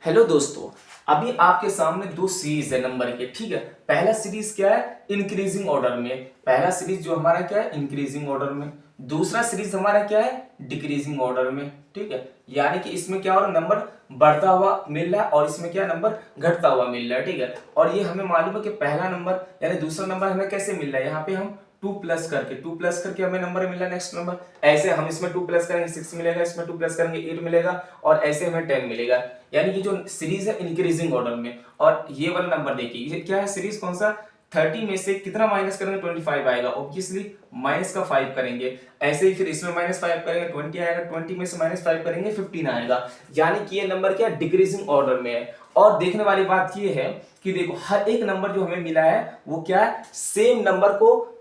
Hello दोस्तों, अभी आपके सामने दो सीरीज है नंबर के। ठीक है, पहला सीरीज क्या है? इंक्रीजिंग ऑर्डर में। पहला सीरीज जो हमारा क्या है? इंक्रीजिंग ऑर्डर में। दूसरा सीरीज हमारा क्या है? डिक्रीजिंग ऑर्डर में। ठीक है, यानी कि इसमें क्या हो रहा है? नंबर बढ़ता हुआ मिल रहा है और इसमें क्या नंबर घटता हुआ मिल रहा है। ठीक है, और ये हमें मालूम है कि पहला नंबर यानी दूसरा नंबर हमें कैसे मिल रहा है? यहाँ पे हम टू प्लस करके हमें नंबर मिल रहा है नेक्स्ट नंबर। ऐसे हम इसमें टू प्लस करेंगे 6 मिलेगा, इसमें टू प्लस करेंगे 8 मिलेगा और ऐसे हमें 10 मिलेगा। यानी कि जो सीरीज है इंक्रीजिंग ऑर्डर में। और ये वाला नंबर देखिए, ये क्या है? सीरीज कौन सा? 30 में से कितना माइनस करेंगे? 25 आएगा। ऑब्वियसली माइनस का 5 करेंगे। ऐसे ही फिर इसमें -5 करेंगे 20 आएगा। 20 में से -5 करेंगे 15 आएगा। यानी कि ये नंबर क्या डिक्रीजिंग ऑर्डर में है। और देखने वाली बात ये है कि देखो हर एक नंबर जो हमें मिला है वो क्या है? सेम नंबर को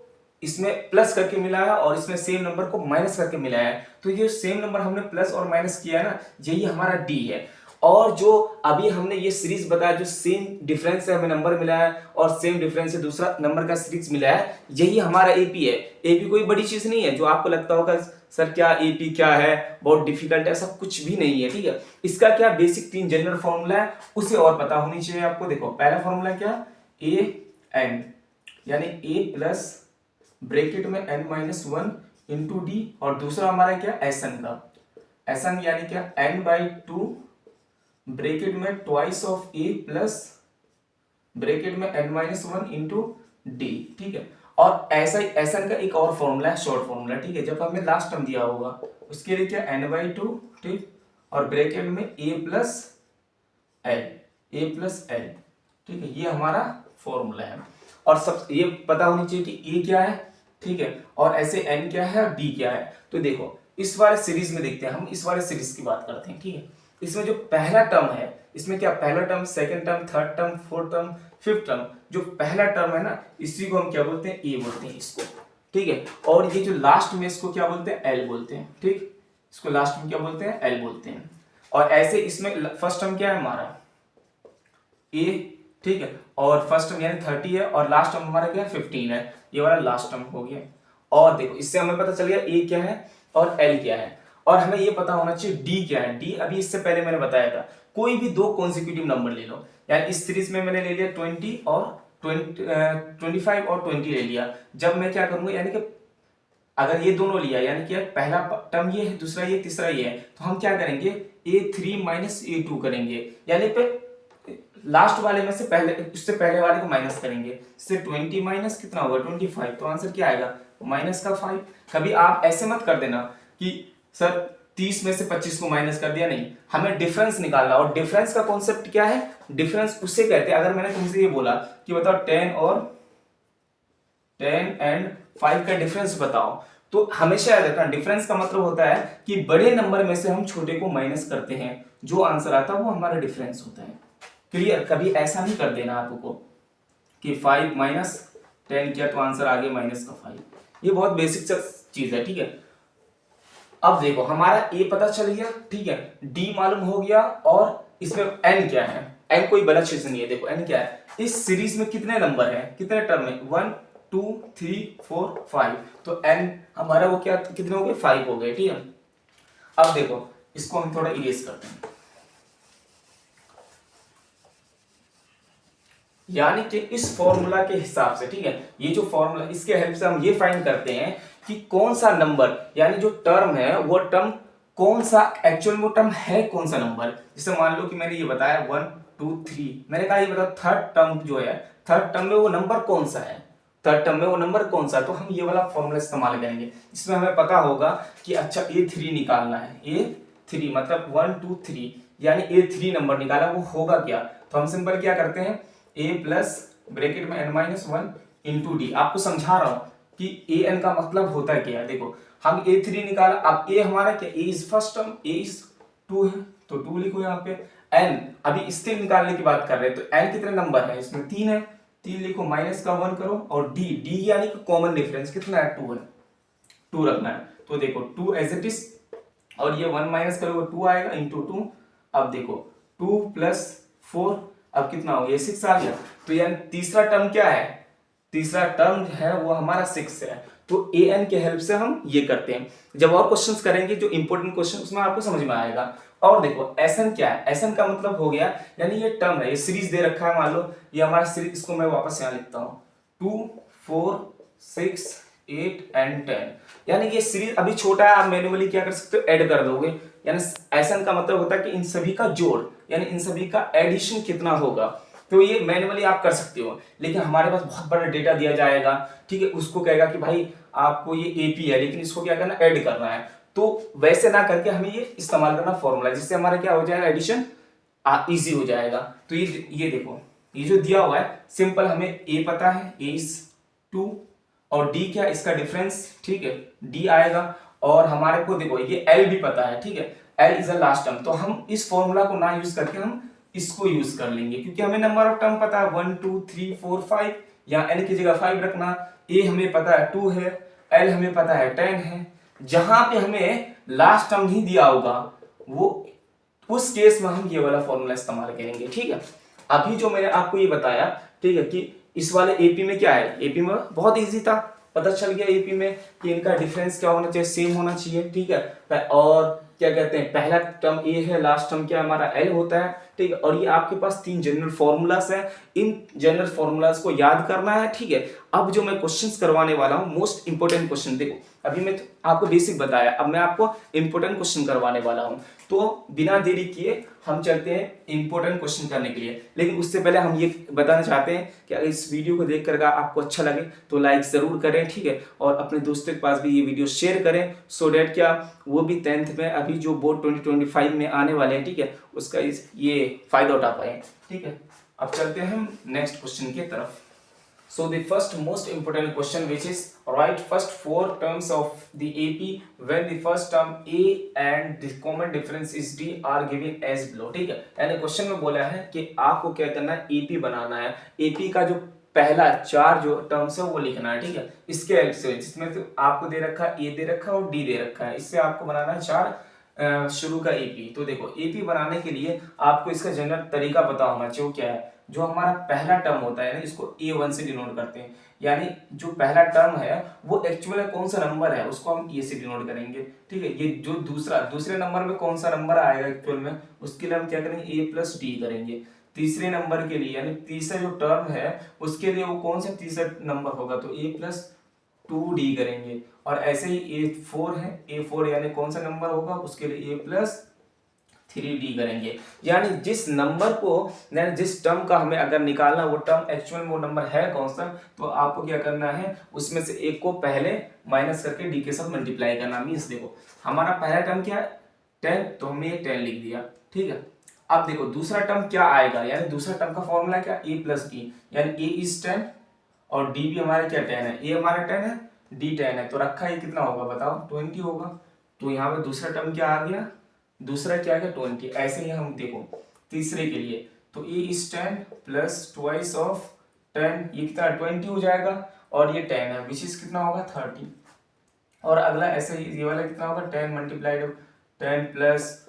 इसमें प्लस करके मिला है और इसमें सेम नंबर को माइनस करके मिला है। तो ये सेम नंबर हमने प्लस और माइनस किया है ना, यही हमारा डी है। और जो अभी हमने ये सीरीज बताया, जो सेम डिफरेंस से हमें नंबर मिला है और सेम डिफरेंस से दूसरा नंबर का सीरीज मिला है, यही हमारा एपी है। एपी कोई बड़ी चीज नहीं है जो आपको लगता होगा सर क्या एपी क्या है, बहुत डिफिकल्ट है। सब कुछ भी नहीं है। ठीक है, इसका क्या बेसिक 3 जनरल फॉर्मूला है, उसे और पता होनी चाहिए आपको। देखो पहला फॉर्मूला क्या? ए एन, यानी ए प्लस ब्रैकेट में n minus one into D. और दूसरा हमारा क्या? एसन का। एसन यानी क्या? n/2 ब्रैकेट में twice of A plus bracket में n minus one into D. ठीक है, और ऐसा ही एसन का एक और फॉर्मूला है, शॉर्ट फॉर्मूला। ठीक है, जब हमें लास्ट टर्म दिया होगा उसके लिए क्या? n/2, ठीक, और ब्रैकेट में a प्लस एल। ठीक है, ये हमारा फॉर्मूला है। और सब ये पता होनी चाहिए कि a क्या है। ठीक है, और ऐसे n क्या है और d क्या है। तो देखो इस वाले सीरीज में देखते हैं, हम इस वाले सीरीज की बात करते हैं। ठीक है, इसमें जो पहला टर्म है, इसमें क्या पहला term, second term, third term, fourth term, fifth term, जो पहला टर्म है ना, इसी को हम क्या बोलते हैं? ए बोलते हैं इसको। ठीक है, और ये जो लास्ट में इसको क्या बोलते हैं? एल बोलते हैं। ठीक, इसको लास्ट में क्या बोलते हैं? एल बोलते हैं। और ऐसे इसमें फर्स्ट टर्म क्या है हमारा? ए। ठीक है, और फर्स्ट टर्म यानी 30 है और लास्ट टर्म हमारा क्या है? 15 है। ये वाला लास्ट टर्म हो गया। और देखो इससे हमें पता चल गया ए क्या है और एल क्या है। और हमें ये पता होना चाहिए डी क्या है। डी अभी इससे पहले मैंने बताया था, कोई भी दो कॉन्सिक्यूटिव नंबर ले लो। यानी इस सीरीज में मैंने ले लिया 20 और 25 और 20 ले लिया। जब मैं क्या करूंगा, यानी कि अगर ये दोनों लिया, यानी कि पहला टर्म ये है, दूसरा ये, तीसरा ये है, तो हम क्या करेंगे? a3 माइनस a2 करेंगे। यानी पे लास्ट वाले में से पहले, उससे पहले वाले को माइनस करेंगे। इससे 20 माइनस कितना होगा? 25। तो आंसर क्या आएगा? माइनस का 5। कभी आप ऐसे मत कर देना कि सर 30 में से 25 को माइनस कर दिया। नहीं, हमें डिफरेंस निकालना। और डिफरेंस का कॉन्सेप्ट क्या है? डिफरेंस उससे कहते हैं, अगर मैंने तुमसे ये बोला कि बताओ 10 एंड 5 का डिफरेंस बताओ, तो हमेशा याद रखना डिफरेंस का मतलब होता है कि बड़े नंबर में से हम छोटे को माइनस करते हैं, जो आंसर आता है वो हमारा डिफरेंस होता है। क्लियर? कभी ऐसा नहीं कर देना आपको कि 5 माइनस 10 किया तो आंसर आगे माइनस का 5। ये बहुत बेसिक चीज है। ठीक है, अब देखो हमारा ए पता चल गया। ठीक है, डी मालूम हो गया और इसमें एन क्या है? एन कोई बड़ा चीज नहीं है। देखो एन क्या है? इस सीरीज में कितने नंबर हैं, कितने टर्म है? 1 2 3 4 5। तो एन हमारा वो क्या कितने हो गए? 5 हो गए। ठीक है, अब देखो इसको हम थोड़ा इरेज करते हैं। यानी कि इस फॉर्मूला के हिसाब से, ठीक है, ये जो फॉर्मूला, इसके हेल्प से हम ये फाइंड करते हैं कि कौन सा नंबर, यानी जो टर्म है वो टर्म कौन सा, एक्चुअल वो टर्म है कौन सा नंबर। जैसे मान लो कि मैंने ये बताया 1 2 3, मैंने कहा ये बताओ थर्ड टर्म जो है, थर्ड टर्म में वो नंबर कौन सा है, थर्ड टर्म में वो नंबर कौन सा है। तो हम ये वाला फॉर्मूला इस्तेमाल करेंगे। इसमें हमें पता होगा कि अच्छा A3 निकालना है। A3 मतलब 1 2 3, यानी A3 नंबर निकाला, वो होगा क्या? तो हम सिंपल क्या करते हैं? a प्लस ब्रैकेट में n minus one into D. आपको समझा रहा हूं कि ए एन का मतलब होता है क्या। देखो हम a3 निकाला, अब a हमारा क्या? a is first term, a is 2 है तो 2 लिखो यहाँ पे। n अभी स्थिर निकालने की बात कर रहे हैं, तो n कितने नंबर है? इसमें 3 है, 3 लिखो, माइनस का 1 करो। और d यानी कि कॉमन डिफरेंस कितना है? 2 है, 2 रखना है। तो देखो 2 एज इट इज, और ये 1 माइनस करोगे 2 आएगा इंटू 2। अब देखो 2 प्लस 4, अब कितना हो गया? 6 आ गया। तो यानी तीसरा टर्म क्या है? तीसरा टर्म है वो हमारा 6 है। तो an के हेल्प से हम ये करते हैं। जब और क्वेश्चंस करेंगे जो इंपॉर्टेंट क्वेश्चन, उसमें आपको समझ में आएगा। और देखो Sn क्या है, Sn का मतलब हो गया, यानी ये टर्म है, ये सीरीज दे रखा है, मान लो ये हमारा सीरीज, इसको मैं वापस यहाँ लिखता हूँ 2 4 6 8 एंड 10, यानी कि सीरीज अभी छोटा है, आप मैन्युअली क्या कर सकते हो, ऐड कर दोगे। यानी Sn का मतलब होता है कि इन सभी का जोड़, यानी इन सभी का एडिशन कितना होगा, तो ये मैन्युअली आप कर सकते हो। लेकिन हमारे पास बहुत बड़ा डेटा दिया जाएगा, ठीक है, उसको कहेगा कि भाई आपको ये एपी है, लेकिन इसको क्या करना, ऐड करना है। तो वैसे ना करके हमें ये इस्तेमाल करना फॉर्मूला, जिससे हमारा क्या हो जाएगा, एडिशन इजी हो जाएगा। तो ये देखो, ये जो दिया हुआ है सिंपल, हमें ए पता है, ए इज 2, और डी क्या, इसका डिफरेंस, ठीक है, डी आएगा। और हमारे को देखो ये एल भी पता है, ठीक है, L is a last term. तो हम इस फॉर्मूला को ना यूज करके हम इसको यूज कर लेंगे, क्योंकि हमें नंबर ऑफ टर्म पता है 1 2 3 4 5, या एन की जगह 5 रखना। ए हमें पता है 2 है, एल हमें पता है 10 है। जहां पे हमें लास्ट टर्म नहीं दिया होगा, वो उस केस में हम ये वाला फॉर्मूला इस्तेमाल करेंगे, ठीक है। अभी जो मैंने आपको ये बताया, ठीक है, कि इस वाले एपी में क्या है, एपी में बहुत इजी था, पता चल गया एपी में कि इनका डिफरेंस क्या होना चाहिए, सेम होना चाहिए, ठीक है। और क्या कहते हैं, पहला टर्म ए है, लास्ट टर्म क्या हमारा एल होता है, ठीक है। और ये आपके पास 3 जनरल फॉर्मूलास है, इन जनरल फॉर्मूलास को याद करना है, ठीक है। अब जो मैं क्वेश्चंस करवाने वाला हूँ, मोस्ट इंपोर्टेंट क्वेश्चन, देखो अभी मैं आपको बेसिक बताया, अब मैं आपको इंपोर्टेंट क्वेश्चन करवाने वाला हूँ। तो बिना देरी किए हम चलते हैं इंपोर्टेंट क्वेश्चन करने के लिए। लेकिन उससे पहले हम ये बताना चाहते हैं कि अगर इस वीडियो को देख कर आपको अच्छा लगे तो लाइक जरूर करें, ठीक है, और अपने दोस्तों के पास भी ये वीडियो शेयर करें, सो डैट क्या वो भी 10th में अभी जो बोर्ड 2025 में आने वाले हैं, ठीक है, उसका ये फायदा उठा पाए, ठीक है। अब चलते हैं हम नेक्स्ट क्वेश्चन की तरफ। So the first most important question, which is write first 4 terms of the AP when the first term A and the common difference is D are given as below, ठीक है। यानी question में बोला है कि आपको क्या करना है, AP बनाना है। AP का जो पहला 4 जो टर्म्स है वो लिखना है, ठीक है, इसके हेल्प से, जिसमें तो आपको दे रखा है, A दे रखा है और D दे रखा है, इससे आपको बनाना है 4 शुरू का एपी। तो देखो एपी बनाने के लिए आपको इसका जनरल तरीका पता होना चाहिए, क्या है। जो हमारा पहला टर्म होता है ना, इसको A1 से डिनोट करते हैं, यानी जो पहला टर्म है वो एक्चुअल में कौन सा नंबर है उसको हम ए से डिनोट करेंगे, ठीक है। ये जो दूसरे नंबर में कौन सा नंबर आएगा एक्चुअल में, उसके लिए हम क्या करेंगे, ए प्लस डी करेंगे। तीसरे नंबर के लिए, यानी तीसरा जो टर्म है उसके लिए वो कौन सा तीसरा नंबर होगा, तो ए प्लस 2d करेंगे। और ऐसे ही A4 है, A4 यानी कौन सा नंबर होगा, उसके लिए A प्लस 3d करेंगे। यानी जिस नंबर को, यानी जिस टर्म का हमें अगर निकालना, वो टर्म एक्चुअल में वो नंबर है कौन सा, तो आपको क्या करना है, उसमें से एक को पहले माइनस करके d के साथ मल्टीप्लाई करना। मीन्स देखो हमारा पहला टर्म क्या है, 10, तो हमने ये 10 लिख दिया, ठीक है। अब देखो दूसरा टर्म क्या आएगा, यानी दूसरा टर्म का फॉर्मूला क्या, a प्लस डी, यानी a इज 10 और d भी हमारा क्या 10 है, a हमारा 10 है, d 10 है, तो रखा ये कितना होगा बताओ, 20 होगा। तो यहाँ पे दूसरा टर्म क्या आ गया, दूसरा क्या है 20। ऐसे ही हम देखो तीसरे के लिए, तो a is 10 plus twice of 10, ये कितना 20 हो जाएगा, और ये 10 है, विच इज कितना होगा 30। और अगला ऐसे ही ये वाला कितना होगा, 10 multiplied 10 plus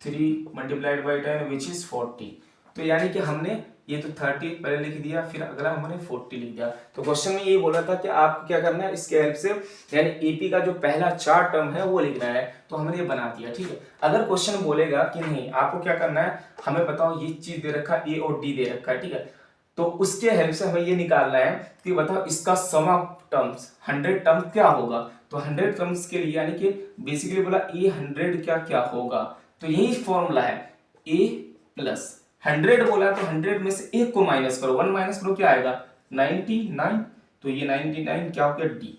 3 multiplied by 10 which is 40। तो यानी कि हमने ये तो 30 पहले लिख दिया, फिर अगला हमने 40 लिख दिया। तो क्वेश्चन में ये बोला था कि आपको क्या करना है, इसके हेल्प से यानी एपी का जो पहला 4 टर्म है वो लिखना है, तो हमने ये बना दिया, ठीक है। अगर क्वेश्चन बोलेगा कि नहीं आपको क्या करना है, हमें बताओ ये चीज दे रखा है, ए और डी दे रखा है, ठीक है, तो उसके हेल्प से हमें ये निकालना है कि बताओ इसका सम ऑफ टर्म्स 100 टर्म क्या होगा। तो 100 टर्म्स के लिए यानी कि बेसिकली बोला ए 100 क्या क्या होगा, तो यही फॉर्मूला है, ए प्लस 100 बोला तो 100 में से एक को माइनस करो, 1 माइनस करो क्या आएगा 99, तो ये 99 क्या हो गया डी,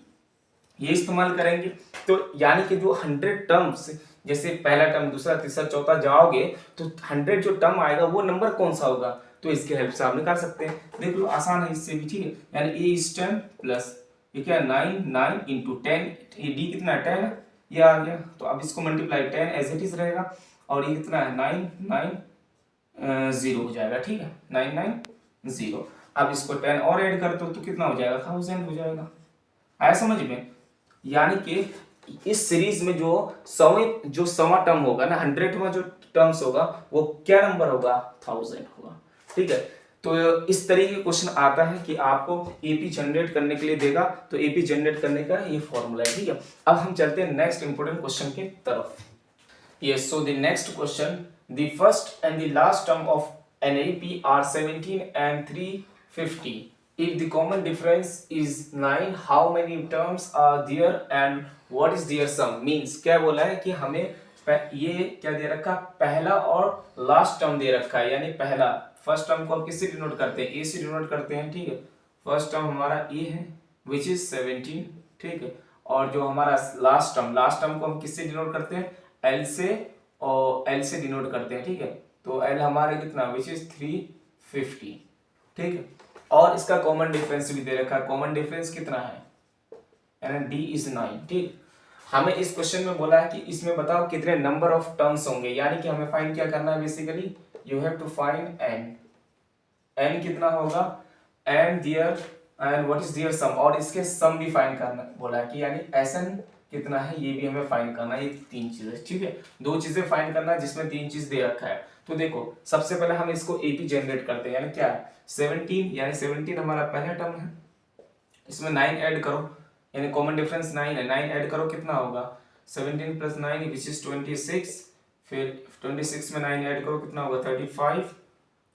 ये इस्तेमाल करेंगे। तो यानी कि जो 100 टर्म्स, जैसे पहला टर्म दूसरा तीसरा चौथा जाओगे तो 100 जो टर्म आएगा वो नंबर कौन सा होगा, तो इसके हेल्प से आप निकाल सकते हैं। देख लो आसान है इससे भी, ठीक है। यानी ए इज 10 प्लस ये क्या 9 इंटू 10, ये डी कितना है 10 है, ये आ गया। तो अब इसको मल्टीप्लाई 10 एज इट इज रहेगा, और ये कितना है 990 हो जाएगा, ठीक है 990। अब इसको 10 और ऐड कर दो तो कितना हो जाएगा 1000 हो जाएगा। आया समझ में। यानी कि इस सीरीज में जो सवा टर्म होगा ना, 100वां जो टर्म्स होगा वो क्या नंबर होगा 1000 होगा, ठीक है। तो इस तरीके का क्वेश्चन आता है कि आपको एपी जनरेट करने के लिए देगा, तो एपी जनरेट करने का ये फॉर्मूला है, ठीक है। अब हम चलते हैं नेक्स्ट इंपॉर्टेंट क्वेश्चन के तरफ। Yes, so the next question, the first and the last term of an AP are 17 and 350. If the common difference is 9, how many terms are there and what is their sum? Means क्या बोला है कि हमें ये क्या दे रखा, पहला और लास्ट टर्म दे रखा है, यानी पहला फर्स्ट टर्म को हम किससे डिनोट करते हैं, ए से डिनोट करते हैं, ठीक है। फर्स्ट टर्म हमारा ए है विच इज 17, ठीक है। और जो हमारा लास्ट टर्म को हम किससे डिनोट करते हैं, एल से, और एल से डिनोट करते हैं, ठीक है। तो एल हमारा कितना विच इज 350, ठीक है। और इसका कॉमन डिफरेंस भी दे रखा है, कॉमन डिफरेंस कितना है, यानी डी इज 9, ठीक। हमें इस क्वेश्चन में बोला है कि इसमें बताओ कितने नंबर ऑफ टर्म्स होंगे, यानी कि हमें फाइंड क्या करना है, basically you have to find N, N कितना होगा, and there and what is there sum, और इसके सम भी फाइंड करना बोला है कि यानी एसएन कितना है ये भी हमें फाइंड करना है, ये तीन चीजें, ठीक है। दो चीजें फाइंड करना है जिसमें तीन चीज दे रखा है। तो देखो सबसे पहले हम इसको एपी जनरेट करते हैं, यानी क्या है 17, यानी 17 हमारा पहला टर्म है, इसमें 9 ऐड करो, यानी कॉमन डिफरेंस 9 है, 9 ऐड करो कितना होगा 17 प्लस 9 विच इज 26, फिर 26 में 9 ऐड करो कितना होगा 35,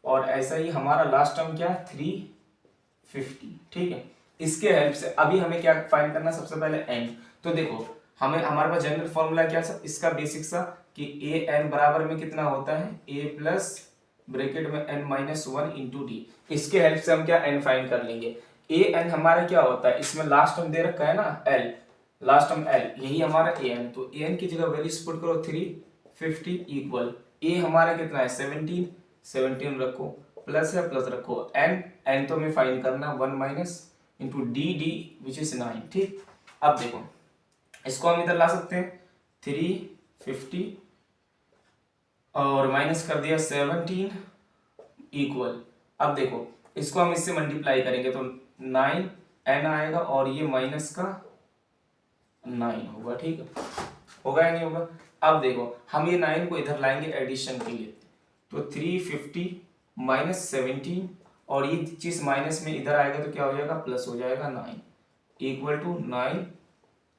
और ऐसा ही हमारा लास्ट टर्म क्या है 350, ठीक है। इसके हेल्प से अभी हमें क्या फाइंड करना, सबसे पहले एन। तो देखो हमें हमारे पास जनरल फॉर्मूला क्या है इसका, बेसिक सा कि ए एन बराबर में कितना होता है, ए प्लस ब्रैकेट में एन माइनस 1 इंटू डी। इसके हेल्प से हम क्या एन फाइंड कर लेंगे। ए एन हमारा क्या होता है, इसमें लास्ट टर्म दे रखा है ना एल, लास्ट टर्म एल, यही हमारा ए एन। तो ए एन की जगह वैल्यूज पुट करो 350 इक्वल ए हमारा कितना है 17 रखो, प्लस है प्लस रखो, एन एन तो हमें फाइंड करना 1 minus into D D which is 9, ठीक। अब देखो इसको हम इधर ला सकते हैं 350 और माइनस कर दिया 17 इक्वल, अब देखो इसको हम इससे मल्टीप्लाई करेंगे तो 9 एन आएगा और ये माइनस का 9 होगा, ठीक है, होगा या नहीं होगा। अब देखो हम ये 9 को इधर लाएंगे एडिशन के लिए, तो 350 माइनस 17 और ये चीज माइनस में इधर आएगा तो क्या हो जाएगा प्लस हो जाएगा 9 इक्वल टू 9,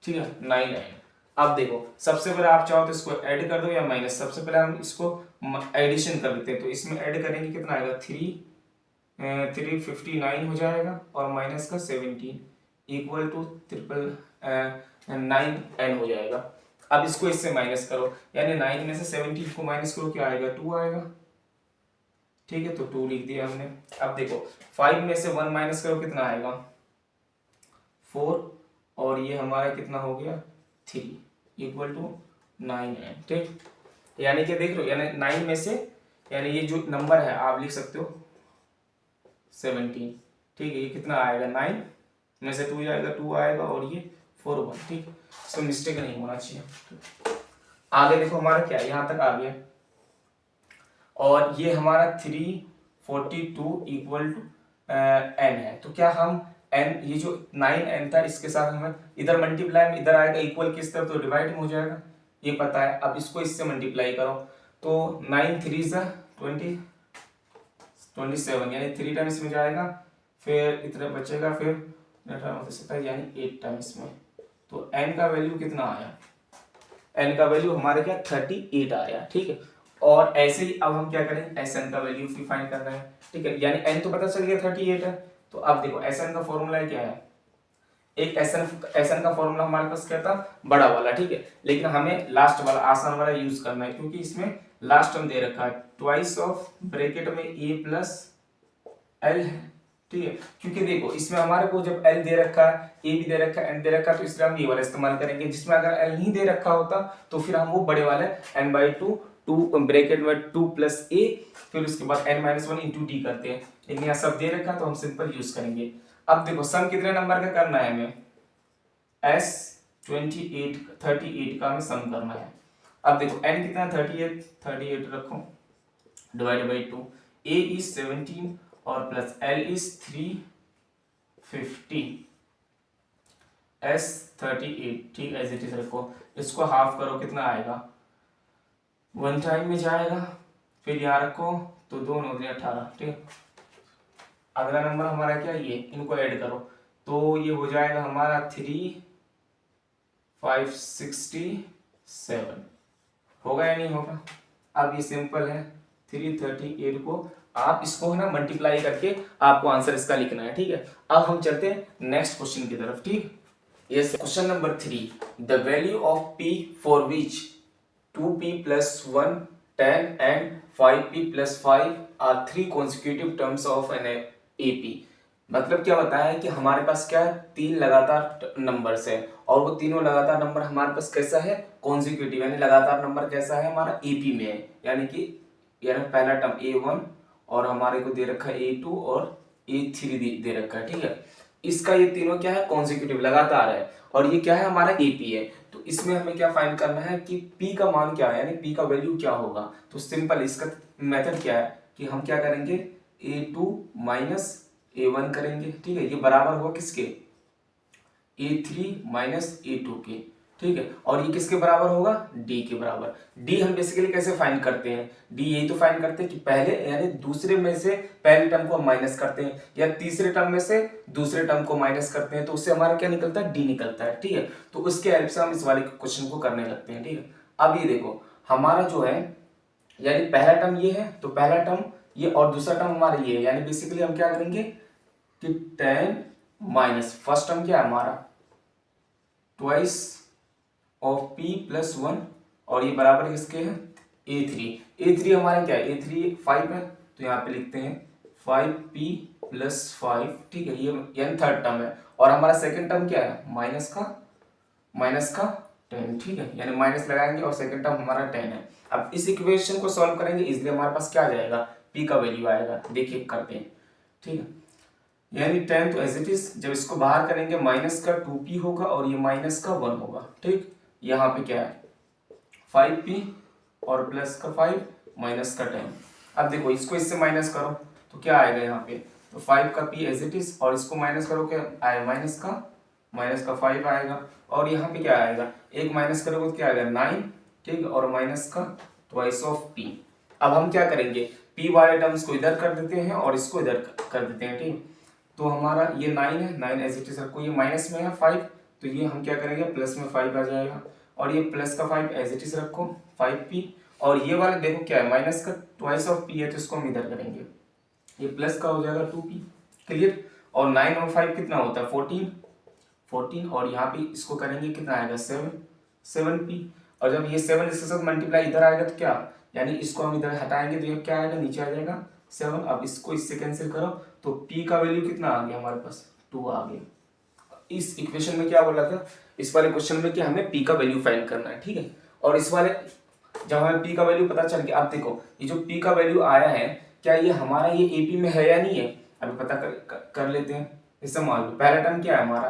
ठीक है 9 अब देखो सबसे पहले आप चाहो तो इसको ऐड कर दो या माइनस, सबसे पहले हम इसको एडिशन कर लेते हैं, तो इसमें ऐड करेंगे कितना आएगा 359 हो जाएगा और माइनस का 17 इक्वल टू 9 एन हो जाएगा। अब इसको इससे माइनस करो, यानी 9 में से 17 को माइनस करो क्या आएगा 2 आएगा, ठीक है, तो 2 लिख दिया हमने। अब देखो 5 में से 1 माइनस करो कितना आएगा 4 और ये हमारा कितना हो गया 3 इक्वल टू 9 एन, ठीक। यानी कि देख लो यानी 9 में से, यानी ये जो नंबर है आप लिख सकते हो 17, ठीक है, ये कितना आएगा 9 में से 2 जाएगा 2 आएगा और ये 4 1, ठीक। इसमें मिस्टेक नहीं होना चाहिए। आगे देखो हमारा क्या यहाँ तक आ गया और ये हमारा 342 इक्वल टू एन है। तो क्या हम एन, ये जो 9 एन था इसके साथ हमें इधर मल्टीप्लाई में इधर आएगा इक्वल किस तरफ, तो डिवाइड में हो जाएगा, ये पता है। अब इसको इससे मल्टीप्लाई करो तो 9 3 27, यानी 3 टाइम्स में जाएगा, फिर इतना बचेगा, फिर यानी 8 टाइम्स में। तो एन का वैल्यू कितना आया, एन का वैल्यू हमारे क्या 38 आया, ठीक है। और ऐसे ही अब हम क्या करें एस एन का वैल्यू भी फाइंड करना है, ठीक है, यानी एन तो पता चल गया 38 है। तो अब देखो एस एन का फॉर्मूला क्या है, एक एस एन का फॉर्मूला हमारे पास क्या था बड़ा वाला, ठीक है, लेकिन हमें लास्ट वाला आसान वाला यूज करना है क्योंकि इसमें लास्ट टर्म दे रखा है ट्वाइस ऑफ ब्रैकेट में ए प्लस एल है, ठीक है। क्योंकि देखो इसमें हमारे को जब एल दे रखा है, ए भी दे रखा है, एन दे रखा है, तो इसलिए हम ये वाला इस्तेमाल करेंगे। जिसमें अगर एल नहीं दे रखा होता तो फिर हम वो बड़े वाले n/2 ब्रैकेट में 2 प्लस ए, फिर उसके बाद n-1 इंटू डी करते हैं, लेकिन यहाँ सब दे रखा तो हम सिंपल यूज करेंगे। अब देखो सम कितने नंबर का करना है हमें, s 38 का हमें सम करना है। अब देखो n कितना 38 रखो डिवाइड बाई 2, a इज 17 और प्लस l इज 350, s 38, ठीक एज इट इज रखो। इसको हाफ करो कितना आएगा 1 टाइम में जाएगा, फिर यहाँ रखो तो 2 9 18, ठीक है, अगला नंबर हमारा क्या, ये इनको ऐड करो तो ये हो जाएगा हमारा 3567, होगा या नहीं होगा। अब ये सिंपल है, 338 को आप इसको है ना मल्टीप्लाई करके आपको आंसर इसका लिखना है, ठीक है। अब हम चलते हैं नेक्स्ट क्वेश्चन की तरफ, ठीक। Yes, question number 3, the value of p for which 2p + 1 10 and 5p + 5 are 3 consecutive terms of an AP। मतलब क्या बताया है कि हमारे पास क्या है, 3 लगातार नंबर्स है और वो तीनों लगातार नंबर हमारे पास कैसा है, कॉन्जिक्यूटिव, यानी लगातार नंबर कैसा है हमारा एपी में है, यानी पहला टर्म A1 और हमारे को दे रखा है A2 और A3 दे रखा है, ठीक है। इसका ये तीनों क्या है, कॉन्जिक्यूटिव लगातार है और ये क्या है हमारा एपी है। तो इसमें हमें क्या फाइंड करना है कि p का मान क्या है, यानी p का वैल्यू क्या होगा। तो सिंपल इसका मेथड क्या है कि हम क्या करेंगे, A2 माइनस A1 करेंगे, ठीक है। ये बराबर हुआ किसके, A3 माइनस A2 के, ठीक है। और ये किसके बराबर होगा, D के बराबर। D हम बेसिकली कैसे फाइंड करते हैं, D यही तो फाइंड करते हैं कि पहले यानी दूसरे में से पहले टर्म को हम माइनस करते हैं या तीसरे टर्म में से दूसरे टर्म को माइनस करते हैं, तो उससे हमारा क्या निकलता है, D निकलता है, ठीक है। तो उसके हेल्प से हम इस वाले क्वेश्चन को करने लगते हैं, ठीक है। अब ये देखो हमारा जो है, यानी पहला टर्म ये है तो पहला टर्म ये और दूसरा टर्म हमारा ये है, यानी बेसिकली हम क्या करेंगे कि 10 माइनस फर्स्ट टर्म क्या है हमारा ट्वाइस ऑफ p + 1 और ये बराबर किसके हैं, A3 हमारे क्या है, A3 5 है तो यहाँ पे लिखते हैं 5p + 5, ठीक है। ये यानी थर्ड टर्म है और हमारा सेकंड टर्म क्या है, माइनस का 10, ठीक है। यानी माइनस लगाएंगे और सेकंड टर्म हमारा 10 है। अब इस इक्वेशन को सॉल्व करेंगे इसलिए हमारे पास क्या आ जाएगा, p का वैल्यू आएगा, देखिए करते हैं, ठीक है। यानी 10 तो एज इट इज, जब इसको बाहर करेंगे माइनस का 2p होगा और ये माइनस का 1 होगा, ठीक। यहाँ पे क्या है 5p और प्लस का 5 माइनस का 10। अब देखो इसको इससे माइनस करो तो क्या आएगा यहाँ पे, तो 5 का p एज इट इज और इसको माइनस करो क्या आएगा, माइनस का 5 आएगा और यहाँ पे क्या आएगा, एक माइनस करोगे तो क्या आएगा 9, ठीक है, और माइनस का ट्वाइस ऑफ p। अब हम क्या करेंगे, p वाले टर्म्स को इधर कर देते हैं और इसको इधर कर देते हैं, ठीक। तो हमारा ये 9 है, 9 एज इट इज रखो, ये माइनस में है 5 तो ये हम क्या करेंगे प्लस में 5 आ जाएगा और ये प्लस का 5 एज इट इज रखो 5p और ये वाला देखो क्या है माइनस का ट्वाइस ऑफ p है तो इसको हम इधर करेंगे, ये प्लस का हो जाएगा 2p, क्लियर। और 9 और 5 कितना होता है 14 और यहाँ पे इसको करेंगे कितना आएगा 7p और जब ये 7 इसके साथ मल्टीप्लाई इधर आएगा तो क्या, यानी इसको हम इधर हटाएंगे तो ये क्या आएगा नीचे आ जाएगा 7। अब इसको इससे कैंसिल करो तो p का वैल्यू कितना आ गया हमारे पास 2 आ गया। इस इक्वेशन में क्या बोला था, इस वाले क्वेश्चन में कि हमें p का वैल्यू फाइंड करना है, ठीक है। और इस वाले जब हमें p का वैल्यू पता चल गया, आप देखो ये जो p का वैल्यू आया है क्या ये हमारा ये AP में है या नहीं है, अभी पता कर लेते हैं। इससे मान लो पहला टर्म क्या है हमारा,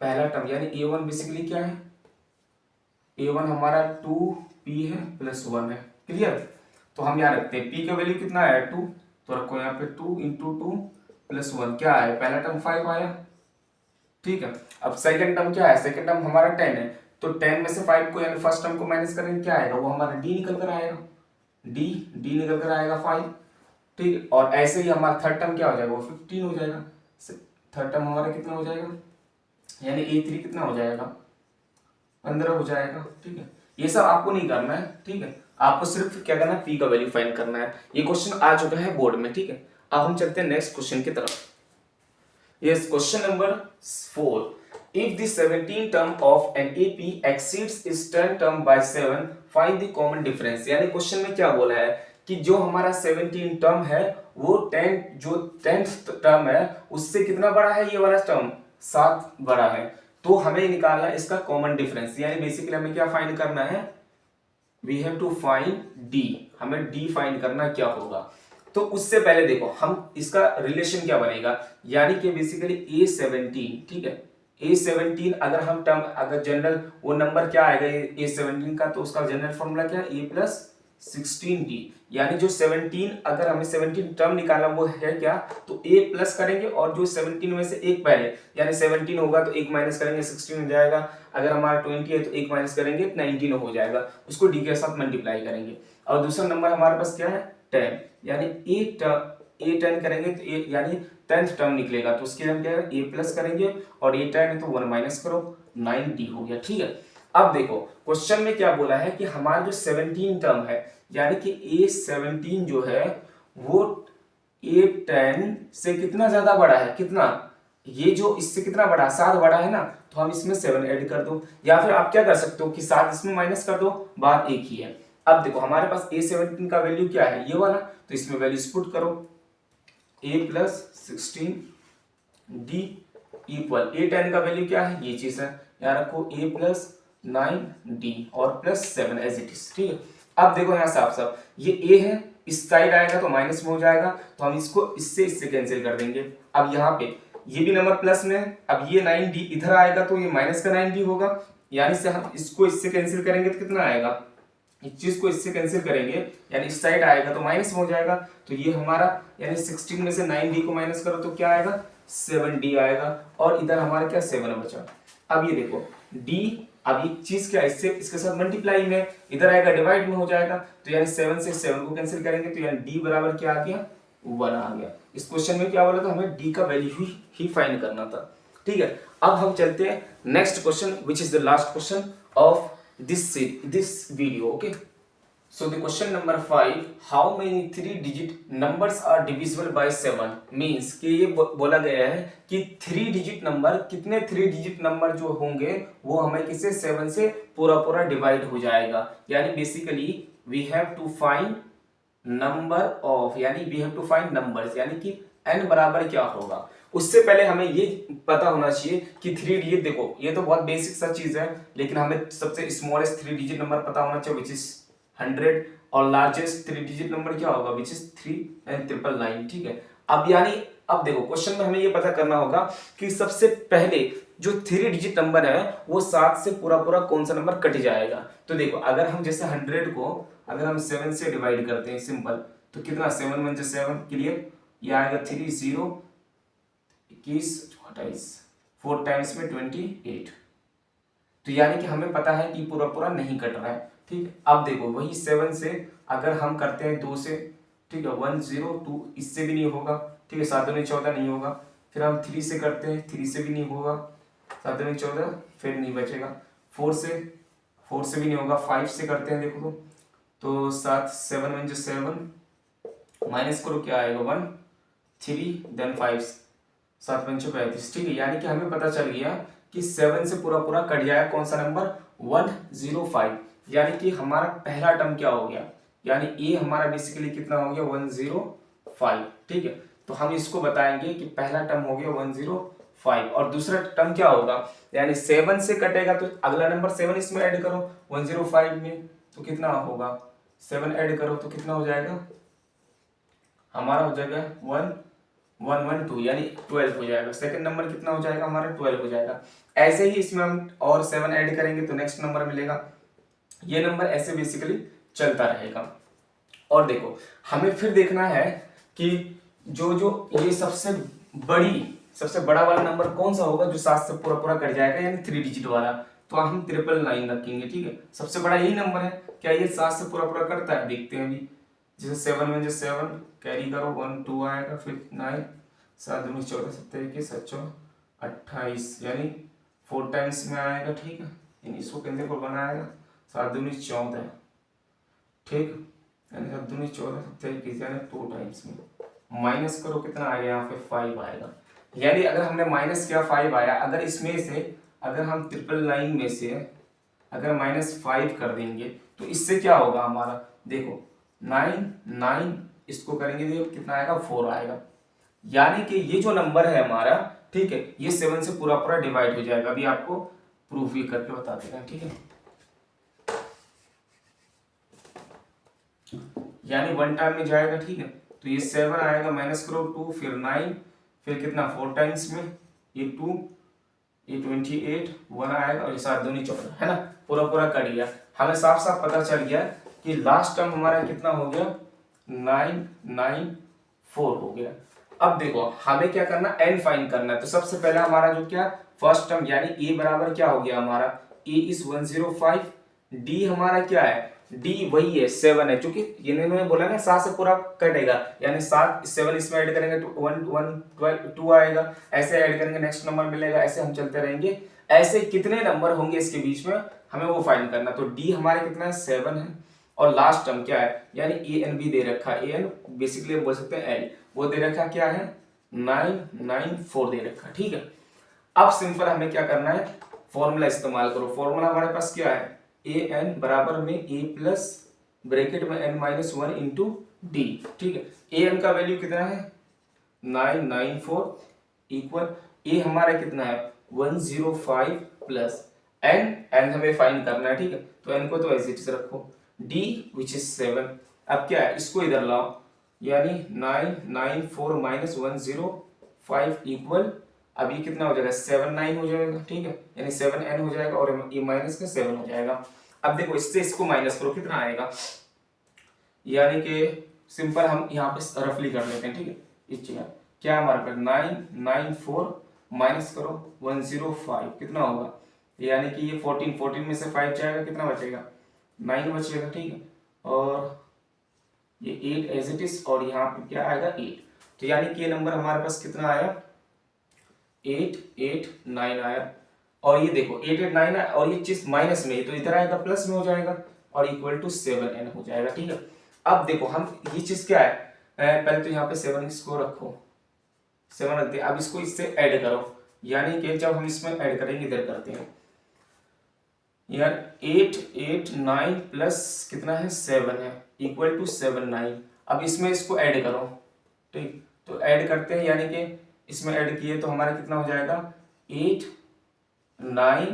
पहला टर्म यानी A1 बेसिकली क्या है, A1 हमारा 2p है प्लस 1 है, क्लियर। तो हम यहाँ रखते हैं p का वैल्यू कितना आया 2 तो रखो यहाँ पे 2 × 2 + 1 क्या आया, पहला टर्म 5 आया, ठीक है। अब सेकंड टर्म क्या है, सेकंड टर्म हमारा 10 है तो 10 में से 5 को यानी फर्स्ट टर्म को माइनस करेंगे क्या आएगा, वो हमारा d निकल कर आएगा, d निकल कर आएगा 5, ठीक। और ऐसे ही हमारा थर्ड टर्म क्या हो जाएगा, वो 15 हो जाएगा, थर्ड टर्म हमारा कितना हो जाएगा, यानी A3 कितना हो जाएगा 15 हो जाएगा, ठीक है। ये सब आपको नहीं करना है, ठीक है, आपको सिर्फ क्या करना है p का वैल्यू फाइंड करना है। ये क्वेश्चन आ चुका है बोर्ड में, ठीक है। अब हम चलते हैं नेक्स्ट क्वेश्चन की तरफ। Yes, question number 4, if the 17 term of an AP exceeds its 10 term by 7 find the common difference। यानी क्वेश्चन में क्या बोला है कि जो हमारा 17 टर्म है वो 10th टर्म है उससे कितना बड़ा है, ये वाला टर्म 7 बड़ा है, तो हमें निकालना है इसका कॉमन डिफरेंस। यानी बेसिकली हमें क्या फाइंड करना है, we have to find d, हमें d फाइंड करना क्या होगा। तो उससे पहले देखो हम इसका रिलेशन क्या बनेगा, यानी कि बेसिकली A17, ठीक है, A17 अगर हम टर्म अगर जनरल वो नंबर क्या आएगा A17 का, तो उसका जनरल फॉर्मूला क्या है A + 16d, यानी जो 17 अगर हमें 17 टर्म निकालना वो है क्या, तो A प्लस करेंगे और जो 17 में से एक पहले यानी 17 होगा तो एक माइनस करेंगे 16 हो जाएगा, अगर हमारा 20 है तो एक माइनस करेंगे 19 हो जाएगा, उसको d के साथ मल्टीप्लाई करेंगे। और दूसरा नंबर हमारे पास क्या है 10, यानी a10 करेंगे तो ए यानी 10th टर्म निकलेगा, तो उसके हम क्या है a प्लस करेंगे और a10 है तो 1 माइनस करो 9d हो गया। ठीक है, अब देखो क्वेश्चन में क्या बोला है कि हमारा जो 17 टर्म है यानी कि a17 जो है वो a10 से कितना ज्यादा बड़ा है, कितना, ये जो इससे कितना बड़ा है 7 बड़ा है ना, तो हम इसमें 7 ऐड कर दो, या फिर आप क्या कर सकते हो कि 7 इसमें माइनस कर दो, बात एक ही है। अब देखो हमारे पास a17 का वैल्यू क्या है, ये वाला, तो इसमें वैल्यूज पुट करो a plus 16d equal a10 का वैल्यू क्या है, ये चीज है, यहाँ रखो a प्लस 9d और प्लस 7 एज इट इज। ठीक है, अब देखो यहाँ साफ साफ ये a है, इस साइड आएगा तो माइनस में हो जाएगा, तो हम इसको इससे कैंसिल कर देंगे। अब यहाँ पे ये भी नंबर प्लस में है, अब ये 9d इधर आएगा तो ये माइनस का 9d होगा, यानी से हम इसको इससे कैंसिल करेंगे तो कितना आएगा, इस चीज को इससे कैंसिल करेंगे यानी इस साइड आएगा तो माइनस में हो जाएगा, तो ये हमारा यानी 16 में से 9d को माइनस करो तो क्या आएगा 7d आएगा, और इधर हमारा क्या 7 बचा। अब ये देखो d, अब ये चीज क्या इससे इसके साथ मल्टीप्लाई में, इधर आएगा डिवाइड में हो जाएगा, तो यानी 7 से 7 को कैंसिल करेंगे तो यानी d बराबर क्या आ गया 1 आ गया। इस क्वेश्चन में क्या बोला था, हमें d का वैल्यू ही फाइंड करना था। ठीक है, अब हम चलते हैं next question which is the last question of this video. Okay, so the question number 5, how many 3-digit numbers are divisible by 7 means कि ये बोला गया है कि 3 डिजिट नंबर, कितने 3 डिजिट नंबर जो होंगे वो हमें किसे 7 से पूरा डिवाइड हो जाएगा, यानी basically we have to find number of, यानी we have to find numbers, यानी कि n बराबर क्या होगा। उससे पहले हमें ये पता होना चाहिए कि 3 डिजिट, देखो ये तो बहुत बेसिक सा चीज है, लेकिन हमें सबसे स्मॉलेस्ट 3 डिजिट नंबर पता होना चाहिए विच इज 100, और लार्जेस्ट 3 डिजिट नंबर क्या होगा विच इज 3,999। ठीक है, अब यानी अब देखो क्वेश्चन में हमें ये पता करना होगा कि सबसे पहले जो 3 डिजिट नंबर है वो 7 से पूरा कौन सा नंबर कट जाएगा। तो देखो अगर हम जैसे 100 को अगर हम 7 से डिवाइड करते हैं सिंपल, तो कितना 7 1 7 क्लियर, ये आएगा 3 0 21 28, 4 टाइम्स में 28, तो यानी कि हमें पता है कि पूरा नहीं कट रहा है। ठीक, अब देखो वही 7 से अगर हम करते हैं 2 से, ठीक है 1 0 2, इससे भी नहीं होगा, ठीक है 7 दूनी 14 नहीं होगा, फिर हम 3 से करते हैं 3 से भी नहीं होगा, 7 दूनी 14 फिर नहीं बचेगा, 4 से भी नहीं होगा, 5 से करते हैं देखो तो 7 7 1 7 माइनस करो क्या आएगा 1 3 देन 5 7 5 35। ठीक है, यानी कि हमें पता चल गया कि 7 से पूरा कट जाएगा कौन सा नंबर 105, यानी कि हमारा पहला टर्म क्या हो गया, यानी ए हमारा बेसिकली कितना हो गया 105। ठीक है, तो हम इसको बताएंगे कि पहला टर्म हो गया 105 और दूसरा टर्म क्या होगा, यानी 7 से कटेगा तो अगला नंबर 7 इसमें ऐड करो 105 में, तो कितना होगा 7 ऐड करो तो कितना हो जाएगा हमारा हो जाएगा 112 यानी 12 हो जाएगा। सेकंड नंबर कितना हो जाएगा हमारा 12 हो जाएगा। ऐसे ही इसमें हम और 7 ऐड करेंगे तो नेक्स्ट नंबर मिलेगा। ये नंबर ऐसे बेसिकली चलता रहेगा। और देखो हमें फिर देखना है कि जो ये सबसे बड़ा वाला नंबर कौन सा होगा जो 7 से पूरा कट जाएगा, यानी 3 डिजिट वाला, तो हम 999 रखेंगे। ठीक है, सबसे बड़ा यही नंबर है। क्या ये 7 से पूरा करता है, देखते हैं अभी। जैसे 7 में 7 कैरी करो 1 2 आएगा, फिर 9 7 दूनी 14 7 21 28 यानी 4 टाइम्स में आएगा। ठीक है, यानी इसको कैंसिल कर बनाएगा 7 दूनी 14, ठीक, यानी 7 दूनी 14 7 21 यानी 2 टाइम्स में माइनस करो कितना आएगा यहाँ पे 5 आएगा। यानी अगर हमने माइनस किया 5 आया, अगर इसमें से अगर हम 999 में से अगर -5 कर देंगे तो इससे क्या होगा हमारा, देखो 9 इसको करेंगे देखो कितना आएगा 4 आएगा। यानी कि ये जो नंबर है हमारा, ठीक है, ये 7 से पूरा डिवाइड हो जाएगा। अभी आपको प्रूफ भी करके बता देगा। ठीक है, यानी 1 टाइम में जाएगा। ठीक है, तो ये 7 आएगा, माइनस करो 2 फिर 9 फिर कितना 4 टाइम्स में ये 2 ये 28 1 आएगा और ये 7 दूनी 14 है ना, पूरा कट गया। हमें साफ साफ पता चल गया कि लास्ट टर्म हमारा कितना हो गया 994 हो गया। अब देखो हमें क्या करना, n फाइंड करना है। तो सबसे पहले हमारा जो क्या फर्स्ट टर्म यानी a बराबर क्या हो गया हमारा, a इज 105, d हमारा क्या है डी वही है 7 है, क्योंकि इन्होंने बोला ना 7 से पूरा कटेगा, यानी 7 7 इसमें ऐड करेंगे तो 2 आएगा, ऐसे ऐड करेंगे नेक्स्ट नंबर मिलेगा, ऐसे हम चलते रहेंगे। ऐसे कितने नंबर होंगे इसके बीच में हमें वो फाइंड करना। तो डी हमारे कितना है 7 है, और लास्ट टर्म क्या है, यानी ए एन भी दे रखा है, ए एन बेसिकली बोल सकते हैं एल, वो दे रखा क्या है 994 दे रखा। ठीक है, अब सिंपल हमें क्या करना है, फॉर्मूला इस्तेमाल करो। फॉर्मूला हमारे पास क्या है, ए एन बराबर में ए प्लस ब्रैकेट में एन माइनस 1 इंटू डी। ठीक है, ए एन का वैल्यू कितना है 994 इक्वल ए हमारा कितना है 105 प्लस एन हमें फाइंड करना है। ठीक है, तो एन को तो ऐसे ही रखो, डी विच इज 7। अब क्या है, इसको इधर लाओ, यानी 994 माइनस 105 इक्वल, अब ये कितना हो जाएगा 7 9 हो जाएगा। ठीक है, यानी 7 n हो जाएगा और ये माइनस का 7 हो जाएगा। अब देखो इससे इसको माइनस करो कितना आएगा, यानी कि सिंपल हम यहाँ पे रफली कर लेते हैं। ठीक है, इस जगह क्या हमारे पास 994 माइनस करो 105 कितना होगा, यानी कि ये 14 में से 5 जाएगा, कितना बचेगा 9 बचेगा। ठीक है, और ये 8 एज इट इज, और यहाँ पे क्या आएगा 8, तो यानी कि ये नंबर हमारे पास कितना आया 889 आया। और ये देखो 889 आया, और ये चीज माइनस में है तो इधर आएगा प्लस में हो जाएगा, और इक्वल टू 7n हो जाएगा। ठीक है, अब देखो हम ये चीज क्या है, पहले तो यहाँ पे 7 इसको रखो, 7 रख दिया, अब इसको इससे ऐड करो, यानी कि जब हम इसमें ऐड करेंगे इधर करते हैं यार 889 प्लस कितना है 7 है इक्वल टू 79। अब इसमें इसको ऐड करो, ठीक, तो ऐड करते हैं, यानी कि इसमें ऐड किए तो हमारा कितना हो जाएगा 8 9,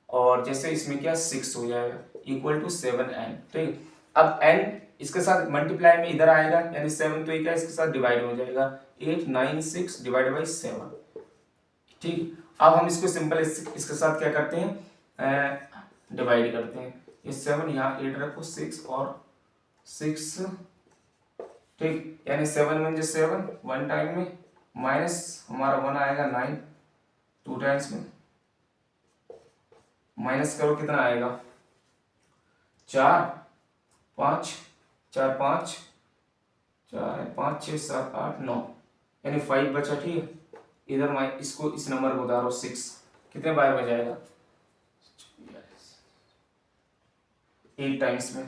और जैसे इसमें क्या 6 हो जाएगा इक्वल टू 7n। ठीक, अब n इसके साथ मल्टीप्लाई में इधर आएगा, यानी 7 तो क्या इसके साथ डिवाइड हो जाएगा, 896 डिवाइड बाई 7। ठीक, अब हम इसको सिंपल इसके साथ क्या करते हैं डिवाइड करते हैं, ये 7 यहाँ 8 रखो 6 और 6। ठीक, यानी 7 में जो 7 1 टाइम में, माइनस हमारा 1 आएगा 9 2 टाइम्स में, माइनस करो कितना आएगा 4 5 4 5 4 5 6 7 8 9, यानी 5 बचा। ठीक है, इधर इसको इस नंबर को उतारो 6, कितने बार में जाएगा 8 टाइम्स में।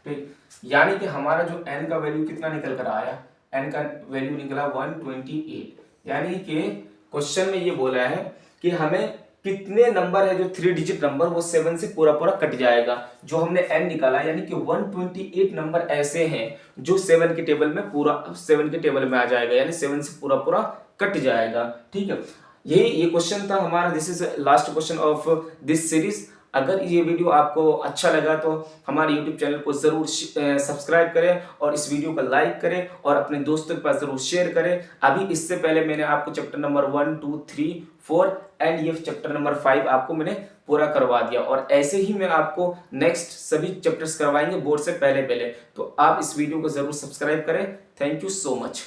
ठीक, यानी कि हमारा जो n का वैल्यू कितना निकल कर आया, n का वैल्यू निकला 128। यानी कि क्वेश्चन में ये बोला है कि हमें कितने नंबर है जो 3 डिजिट नंबर वो 7 से पूरा पूरा कट जाएगा। जो हमने n निकाला यानी कि 128 नंबर ऐसे हैं जो 7 के टेबल में पूरा 7 के टेबल में आ जाएगा, यानी 7 से पूरा पूरा कट जाएगा। ठीक है, ये क्वेश्चन था हमारा। This is last question of this series. अगर ये वीडियो आपको अच्छा लगा तो हमारे YouTube चैनल को ज़रूर सब्सक्राइब करें और इस वीडियो को लाइक करें और अपने दोस्तों के पास ज़रूर शेयर करें। अभी इससे पहले मैंने आपको चैप्टर नंबर 1 2 3 4 एंड ये चैप्टर नंबर 5 आपको मैंने पूरा करवा दिया, और ऐसे ही मैं आपको नेक्स्ट सभी चैप्टर्स करवाएंगे बोर्ड से पहले। तो आप इस वीडियो को ज़रूर सब्सक्राइब करें। Thank you so much.